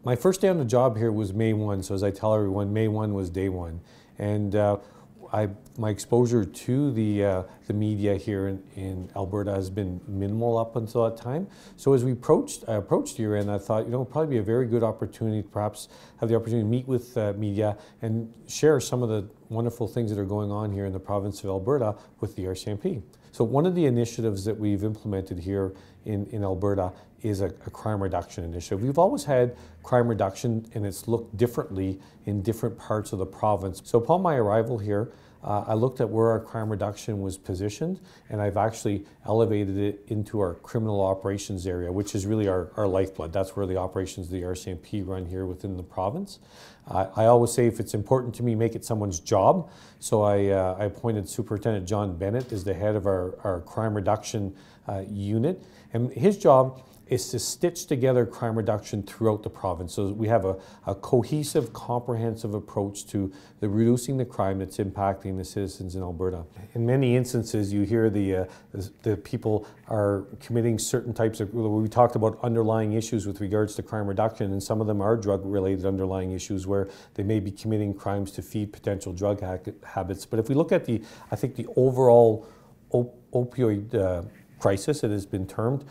My first day on the job here was May 1, so as I tell everyone, May 1 was day one. And my exposure to the media here in Alberta has been minimal up until that time. So as I approached year end, I thought, you know, it'd probably be a very good opportunity to perhaps have the opportunity to meet with media and share some of the wonderful things that are going on here in the province of Alberta with the RCMP. So one of the initiatives that we've implemented here in Alberta is a crime reduction initiative. We've always had crime reduction, and it's looked differently in different parts of the province. So upon my arrival here, I looked at where our crime reduction was positioned, and I've actually elevated it into our criminal operations area, which is really our lifeblood. That's where the operations of the RCMP run here within the province. I always say if it's important to me, make it someone's job. So I appointed Superintendent John Bennett as the head of our crime reduction unit. And his job is to stitch together crime reduction throughout the province. So we have a cohesive, comprehensive approach to reducing the crime that's impacting the citizens in Alberta. In many instances, you hear the people are committing certain types of, we talked about underlying issues with regards to crime reduction, and some of them are drug-related underlying issues where they may be committing crimes to feed potential drug habits. But if we look at I think the overall opioid crisis, it has been termed,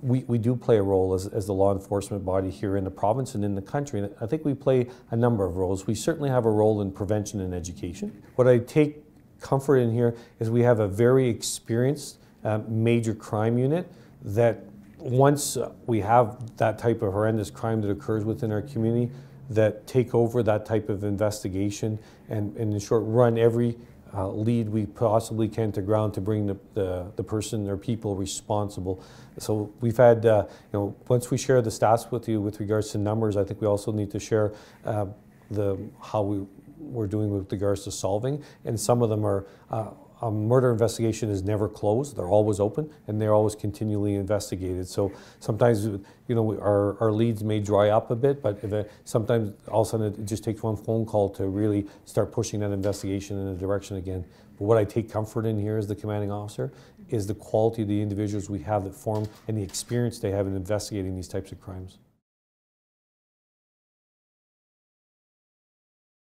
we do play a role as the law enforcement body here in the province and in the country. And I think we play a number of roles. We certainly have a role in prevention and education. What I take comfort in here is we have a very experienced major crime unit that once we have that type of horrendous crime that occurs within our community, that take over that type of investigation and in short, run every lead we possibly can to ground to bring the person or people responsible. So we've had, you know, once we share the stats with you with regards to numbers, I think we also need to share how we're doing with regards to solving. And some of them are, a murder investigation is never closed. They're always open and they're always continually investigated. So sometimes, you know, our leads may dry up a bit, but sometimes all of a sudden it just takes one phone call to really start pushing that investigation in a direction again. But what I take comfort in here as the commanding officer is the quality of the individuals we have that form and the experience they have in investigating these types of crimes.